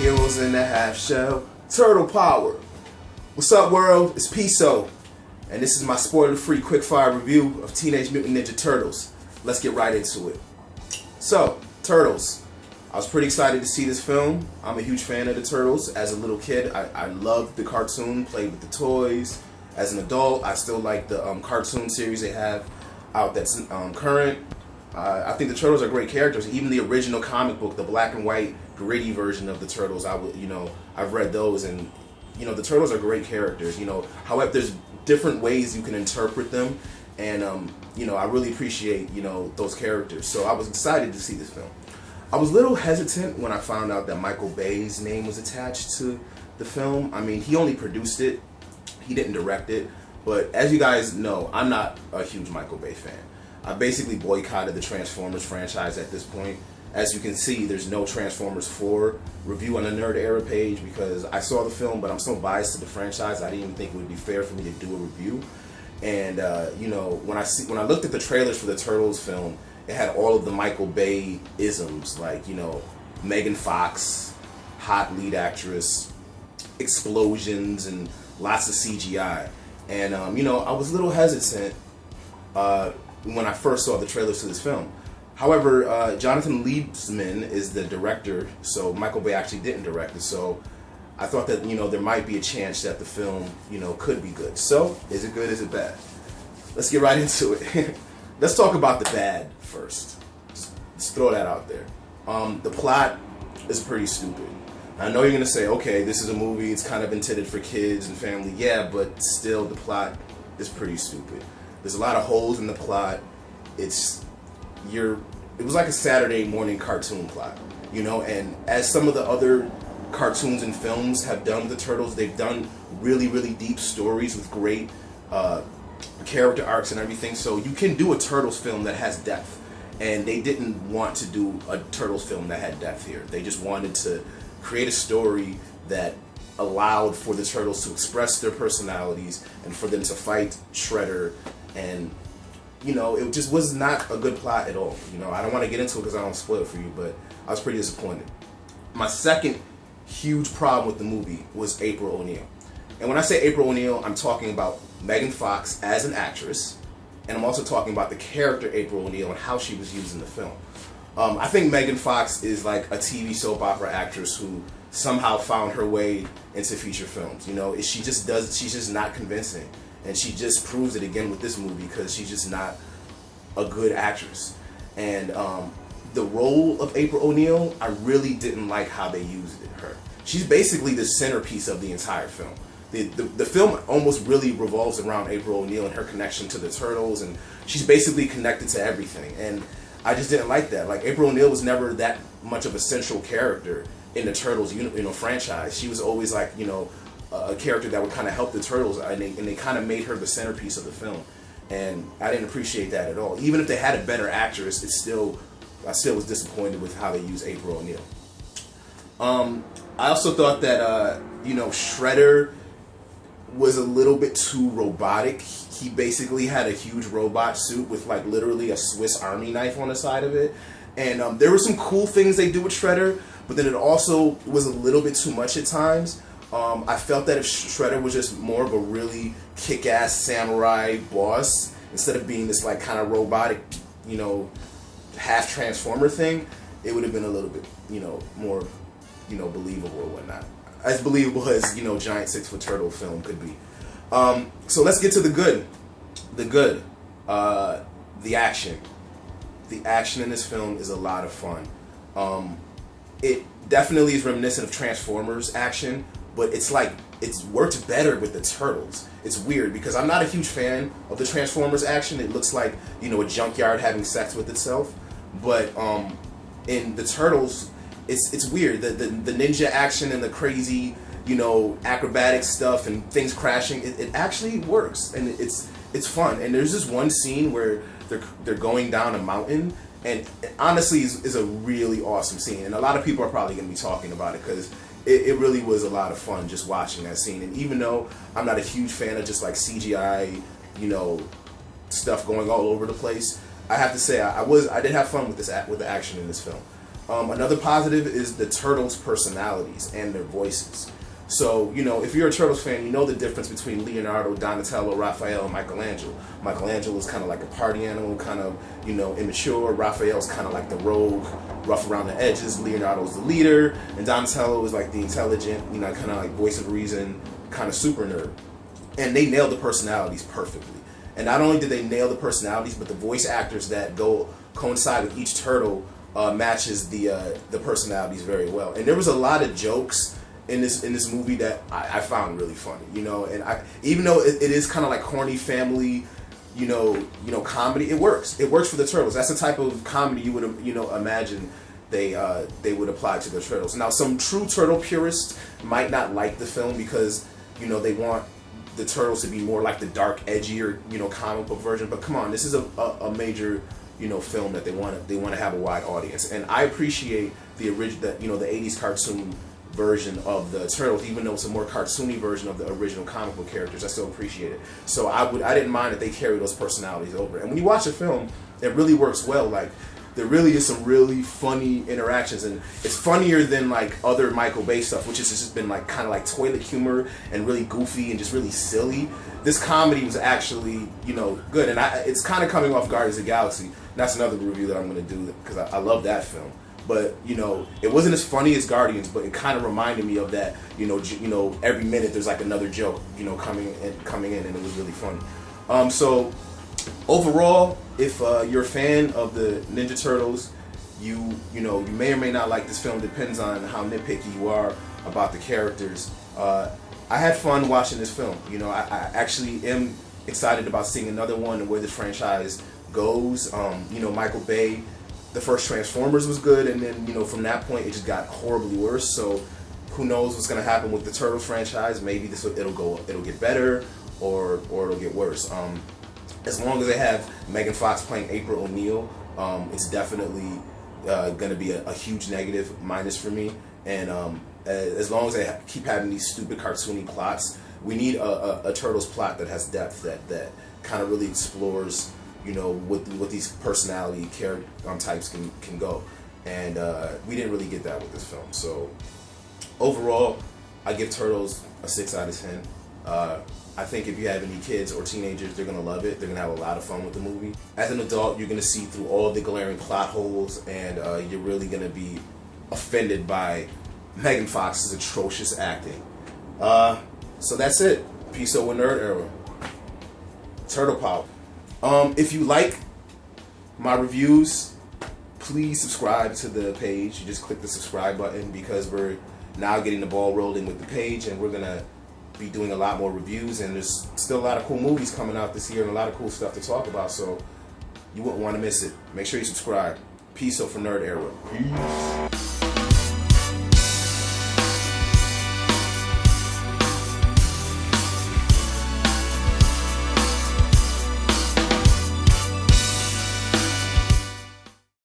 Heroes in the half shell, turtle power. What's up, world? It's P.SO, and this is my spoiler-free quick-fire review of Teenage Mutant Ninja Turtles. Let's get right into it. So, Turtles. I was pretty excited to see this film. I'm a huge fan of the Turtles. As a little kid, I loved the cartoon, played with the toys. As an adult, I still like the cartoon series they have out that's current. I think the Turtles are great characters. Even the original comic book, the black and white, gritty version of the Turtles, I've read those, and the Turtles are great characters. However, there's different ways you can interpret them, and I really appreciate those characters. So I was excited to see this film. I was a little hesitant when I found out that Michael Bay's name was attached to the film. I mean, he only produced it. He didn't direct it. But as you guys know, I'm not a huge Michael Bay fan. I basically boycotted the Transformers franchise at this point. As you can see, there's no Transformers 4 review on the Nerd Era page because I saw the film, but I'm so biased to the franchise, I didn't even think it would be fair for me to do a review. And when I looked at the trailers for the Turtles film, it had all of the Michael Bay isms, like Megan Fox, hot lead actress, explosions, and lots of CGI. And I was a little hesitant when I first saw the trailers to this film. However, Jonathan Liebsman is the director, so Michael Bay actually didn't direct it. So I thought that there might be a chance that the film could be good. So is it good? Is it bad? Let's get right into it. Let's talk about the bad first. Just throw that out there. The plot is pretty stupid. I know you're gonna say, okay, this is a movie. It's kind of intended for kids and family. Yeah, but still, the plot is pretty stupid. There's a lot of holes in the plot. It was like a Saturday morning cartoon plot, and as some of the other cartoons and films have done with the Turtles, they've done really, really deep stories with great character arcs and everything. So you can do a Turtles film that has depth, and they didn't want to do a Turtles film that had depth here. They just wanted to create a story that allowed for the Turtles to express their personalities and for them to fight Shredder, and it just was not a good plot at all. I don't want to get into it because I don't spoil it for you, but I was pretty disappointed. My second huge problem with the movie was April O'Neil. And when I say April O'Neil, I'm talking about Megan Fox as an actress, and I'm also talking about the character April O'Neil and how she was used in the film. I think Megan Fox is like a TV soap opera actress who somehow found her way into feature films. She's just not convincing. And she just proves it again with this movie because she's just not a good actress. And the role of April O'Neil, I really didn't like how they used her. She's basically the centerpiece of the entire film. The film almost really revolves around April O'Neil and her connection to the Turtles, and she's basically connected to everything. And I just didn't like that. Like, April O'Neil was never that much of a central character in the Turtles franchise. She was always like a character that would kind of help the Turtles, and they kind of made her the centerpiece of the film, and I didn't appreciate that at all. Even if they had a better actress, I still was disappointed with how they used April O'Neil. I also thought that Shredder was a little bit too robotic. He basically had a huge robot suit with like literally a Swiss Army knife on the side of it, and there were some cool things they do with Shredder, but then it also was a little bit too much at times. I felt that if Shredder was just more of a really kick-ass samurai boss, instead of being this like kind of robotic, half transformer thing, it would have been a little bit, more, believable or whatnot. As believable as, giant 6-foot turtle film could be. So let's get to the good. The good. The action. The action in this film is a lot of fun. It definitely is reminiscent of Transformers action, but it's works better with the Turtles. It's weird because I'm not a huge fan of the Transformers action. It looks like, a junkyard having sex with itself. But in the Turtles, it's weird. The ninja action and the crazy, acrobatic stuff and things crashing, it actually works, and it's fun. And there's this one scene where they're going down a mountain, and it honestly is a really awesome scene. And a lot of people are probably going to be talking about it because it really was a lot of fun just watching that scene. And even though I'm not a huge fan of just like CGI, stuff going all over the place, I have to say I did have fun with the action in this film. Another positive is the Turtles' personalities and their voices. So, you know, if you're a Turtles fan, you know the difference between Leonardo, Donatello, Raphael, and Michelangelo. Michelangelo is kind of like a party animal, kind of, you know, immature. Raphael's kind of like the rogue, rough around the edges. Leonardo's the leader. And Donatello is like the intelligent, you know, kind of like voice of reason, kind of super nerd. And they nailed the personalities perfectly. And not only did they nail the personalities, but the voice actors that coincide with each turtle matches the personalities very well. And there was a lot of jokes in this movie that I found really funny, you know. And even though it is kind of like corny family, you know, comedy, it works. It works for the Turtles. That's the type of comedy you would, you know, imagine they would apply to the Turtles. Now, some true turtle purists might not like the film because, you know, they want the Turtles to be more like the dark, edgier, you know, comic book version. But come on, this is a major, you know, film that they want to have a wide audience. And I appreciate the original, you know, the 80s cartoon version of the Turtles, even though it's a more cartoony version of the original comic book characters. I still appreciate it. So I didn't mind that they carry those personalities over. And when you watch a film, it really works well. Like, there really is some really funny interactions, and it's funnier than like other Michael Bay stuff, which has just been like kind of like toilet humor and really goofy and just really silly. This comedy was actually, you know, good, and it's kind of coming off Guardians of the Galaxy. That's another review that I'm going to do because I love that film. But, you know, it wasn't as funny as Guardians, but it kind of reminded me of that. You know, every minute there's like another joke, you know, coming in, and it was really funny. So overall, if you're a fan of the Ninja Turtles, you may or may not like this film. Depends on how nitpicky you are about the characters. I had fun watching this film. You know, I actually am excited about seeing another one and where this franchise goes. You know, Michael Bay, the first Transformers was good, and then, you know, from that point it just got horribly worse. So who knows what's going to happen with the Turtles franchise? Maybe it'll get better, or it'll get worse. As long as they have Megan Fox playing April O'Neil, it's definitely going to be a huge negative minus for me. And as long as they keep having these stupid cartoony plots, we need a Turtles plot that has depth, that kind of really explores, you know, what these personality character types can go. And we didn't really get that with this film. So overall, I give Turtles a 6 out of 10. I think if you have any kids or teenagers, they're going to love it. They're going to have a lot of fun with the movie. As an adult, you're going to see through all the glaring plot holes, and you're really going to be offended by Megan Fox's atrocious acting. So that's it. P.SO with Nerd Era. Turtle Power. If you like my reviews, please subscribe to the page. You just click the subscribe button, because we're now getting the ball rolling with the page, and we're going to be doing a lot more reviews, and there's still a lot of cool movies coming out this year and a lot of cool stuff to talk about, so you wouldn't want to miss it. Make sure you subscribe. P.SO for Nerd Era. Peace.